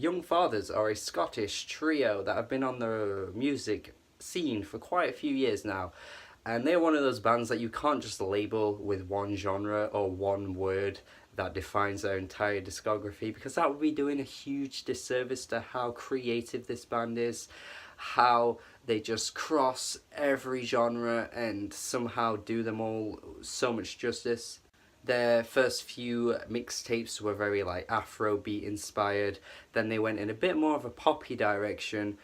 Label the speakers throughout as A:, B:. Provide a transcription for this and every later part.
A: Young Fathers are a Scottish trio that have been on the music scene for quite a few years now. And they're one of those bands that you can't just label with one genre or one word that defines their entire discography, because that would be doing a huge disservice to how creative this band is, how they just cross every genre and somehow do them all so much justice. Their first few mixtapes were very like Afrobeat inspired. Then they went in a bit more of a poppy direction,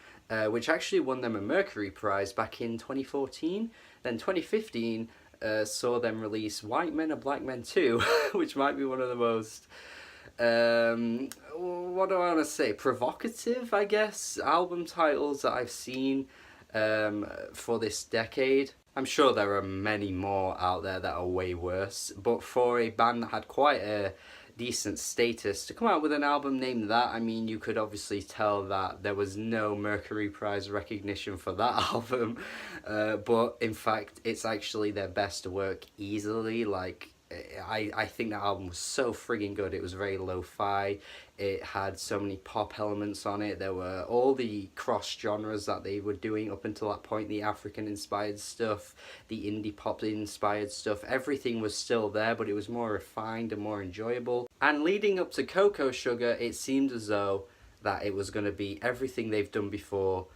A: which actually won them a Mercury Prize back in 2014. Then 2015 saw them release White Men Are Black Men Too, which might be one of the most, what do I want to say, provocative, I guess, album titles that I've seen for this decade. I'm sure there are many more out there that are way worse, but for a band that had quite a decent status to come out with an album named that, I mean, you could obviously tell that there was no Mercury Prize recognition for that album, but in fact it's actually their best work easily. Like, I think that album was so frigging good. It was very lo-fi, it had so many pop elements on it, there were all the cross genres that they were doing up until that point, the African inspired stuff, the indie pop inspired stuff, everything was still there, but it was more refined and more enjoyable. And leading up to Cocoa Sugar, it seemed as though that it was going to be everything they've done before,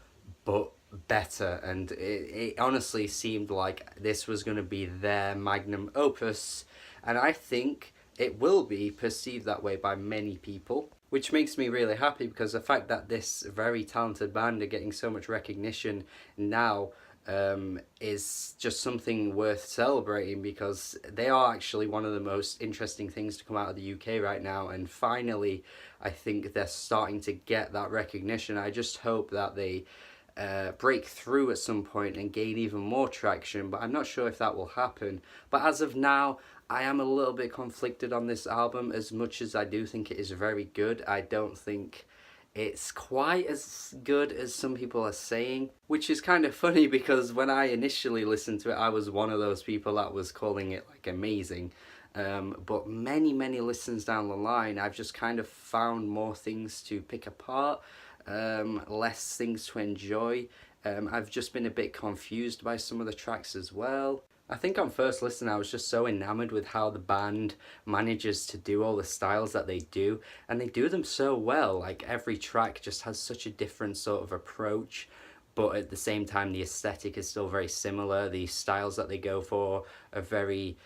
A: but better, and it honestly seemed like this was going to be their magnum opus, and I think it will be perceived that way by many people, which makes me really happy, because the fact that this very talented band are getting so much recognition now is just something worth celebrating, because they are actually one of the most interesting things to come out of the UK right now, and finally I think they're starting to get that recognition. I just hope that they break through at some point and gain even more traction, but I'm not sure if that will happen. But as of now, I am a little bit conflicted on this album. As much as I do think it is very good, I don't think it's quite as good as some people are saying, which is kind of funny, because when I initially listened to it, I was one of those people that was calling it like amazing. But many listens down the line, I've just kind of found more things to pick apart, less things to enjoy. I've just been a bit confused by some of the tracks as well. I think on first listen I was just so enamored with how the band manages to do all the styles that they do, and they do them so well. Like, every track just has such a different sort of approach, but at the same time the aesthetic is still very similar. The styles that they go for are very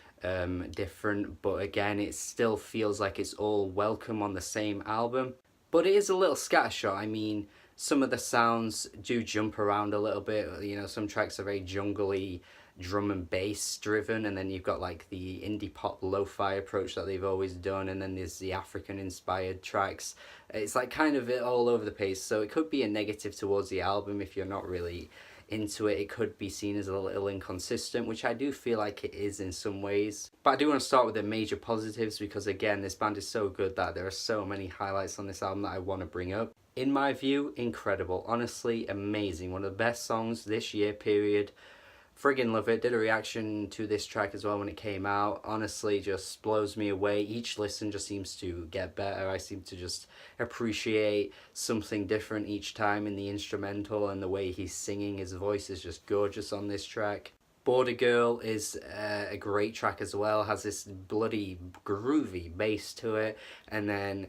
A: different, but again it still feels like it's all welcome on the same album. But it is a little scattershot. I mean, some of the sounds do jump around a little bit. You know, some tracks are very jungly, drum and bass driven, and then you've got like the indie pop lo-fi approach that they've always done, and then there's the African inspired tracks. It's like kind of all over the place, so it could be a negative towards the album if you're not really into it. It could be seen as a little inconsistent, which I do feel like it is in some ways. But I do want to start with the major positives, because again, this band is so good that there are so many highlights on this album that I want to bring up. In my view, incredible, honestly amazing, one of the best songs this year, period. Friggin' love it. Did a reaction to this track as well when it came out. Honestly, just blows me away. Each listen just seems to get better. I seem to just appreciate something different each time in the instrumental, and the way he's singing. His voice is just gorgeous on this track. Border Girl is a great track as well. Has this bloody groovy bass to it, and then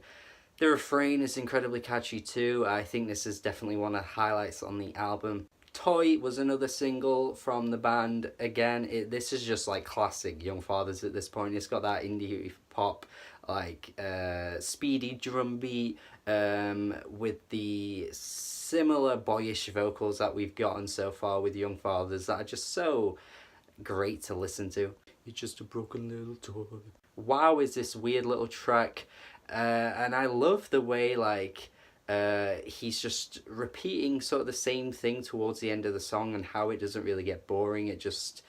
A: the refrain is incredibly catchy too. I think this is definitely one of the highlights on the album. Toy was another single from the band. Again, this is just like classic Young Fathers at this point. It's got that indie pop, like speedy drum beat, with the similar boyish vocals that we've gotten so far with Young Fathers, that are just so great to listen to. It's just a broken little toy. Wow, is this weird little track, and I love the way like he's just repeating sort of the same thing towards the end of the song, and how it doesn't really get boring. It just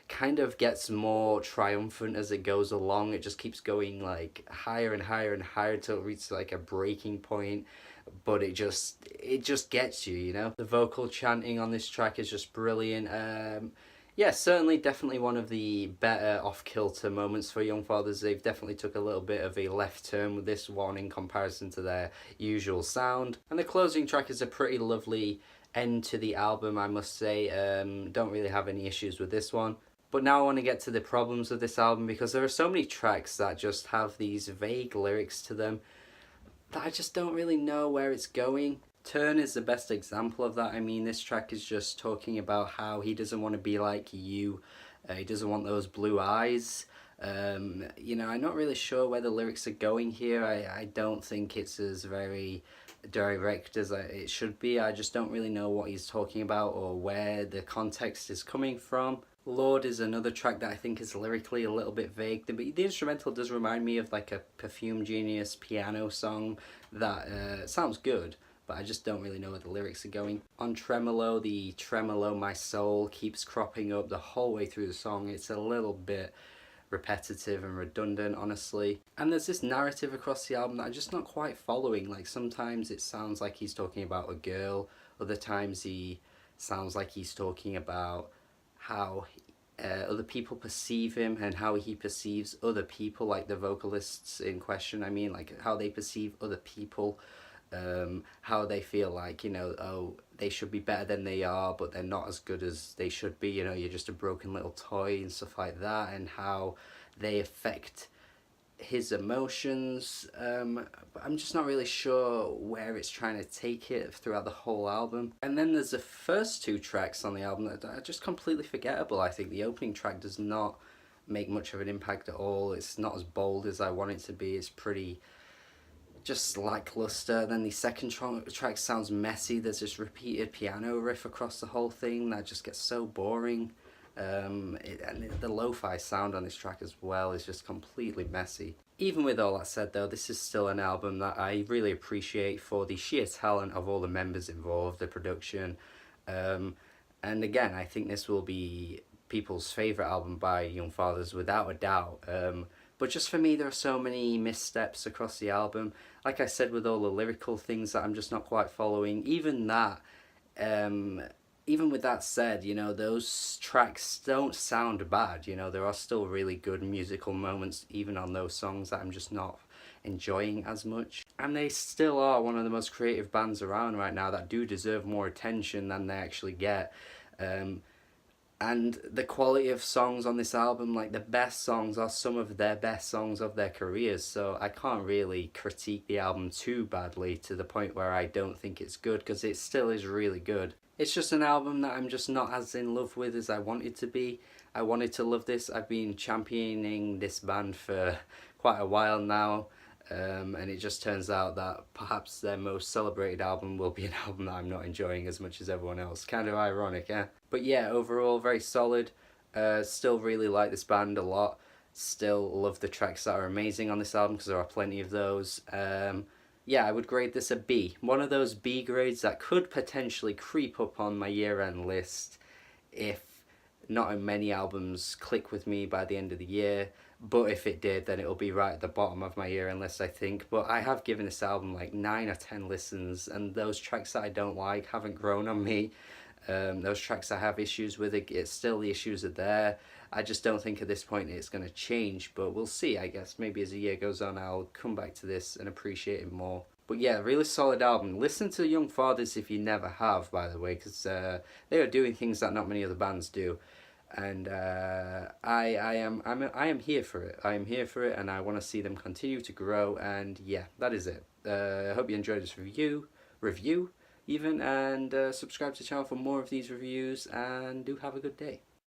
A: kind of gets more triumphant as it goes along. It just keeps going like higher and higher and higher till it reaches like a breaking point, but it just gets you, you know. The vocal chanting on this track is just brilliant. Yeah, certainly, definitely one of the better off-kilter moments for Young Fathers. They've definitely took a little bit of a left turn with this one in comparison to their usual sound. And the closing track is a pretty lovely end to the album, I must say. Don't really have any issues with this one. But now I want to get to the problems of this album, because there are so many tracks that just have these vague lyrics to them that I just don't really know where it's going. Turn is the best example of that. I mean, this track is just talking about how he doesn't want to be like you. He doesn't want those blue eyes. You know, I'm not really sure where the lyrics are going here. I don't think it's as very direct as it should be. I just don't really know what he's talking about or where the context is coming from. Lord is another track that I think is lyrically a little bit vague. The instrumental does remind me of like a Perfume Genius piano song that sounds good, but I just don't really know where the lyrics are going. On Tremolo, the Tremolo My Soul keeps cropping up the whole way through the song. It's a little bit repetitive and redundant, honestly. And there's this narrative across the album that I'm just not quite following. Like, sometimes it sounds like he's talking about a girl, other times he sounds like he's talking about how other people perceive him and how he perceives other people, like the vocalists in question. I mean, like how they perceive other people, how they feel like, you know, oh, they should be better than they are, but they're not as good as they should be, you know, you're just a broken little toy and stuff like that, and how they affect his emotions. But I'm just not really sure where it's trying to take it throughout the whole album. And then there's the first two tracks on the album that are just completely forgettable. I think the opening track does not make much of an impact at all. It's not as bold as I want it to be. It's pretty just lackluster. Then the second track sounds messy. There's this repeated piano riff across the whole thing that just gets so boring. And the lo-fi sound on this track as well is just completely messy. Even with all that said though, this is still an album that I really appreciate for the sheer talent of all the members involved, the production, and again, I think this will be people's favourite album by Young Fathers without a doubt. But just for me, there are so many missteps across the album. Like I said, with all the lyrical things that I'm just not quite following. Even with that said, you know, those tracks don't sound bad. You know, there are still really good musical moments even on those songs that I'm just not enjoying as much. And they still are one of the most creative bands around right now that do deserve more attention than they actually get. And the quality of songs on this album, like the best songs are some of their best songs of their careers, so I can't really critique the album too badly to the point where I don't think it's good, because it still is really good. It's just an album that I'm just not as in love with as I wanted to be. I wanted to love this. I've been championing this band for quite a while now, and it just turns out that perhaps their most celebrated album will be an album that I'm not enjoying as much as everyone else. Kind of ironic, eh? But yeah, overall very solid. Still really like this band a lot. Still love the tracks that are amazing on this album, because there are plenty of those. Yeah, I would grade this a B. One of those B grades that could potentially creep up on my year-end list if not many albums click with me by the end of the year. But if it did, then it'll be right at the bottom of my year-end list, I think. But I have given this album like 9 or 10 listens, and those tracks that I don't like haven't grown on me. Those tracks I have issues with, it's still, the issues are there. I just don't think at this point it's going to change, but we'll see, I guess. Maybe as the year goes on, I'll come back to this and appreciate it more. But yeah, really solid album. Listen to Young Fathers if you never have, by the way, because they are doing things that not many other bands do. And I am here for it. I am here for it, and I want to see them continue to grow. And yeah, that is it. I hope you enjoyed this review even, and subscribe to the channel for more of these reviews, and do have a good day.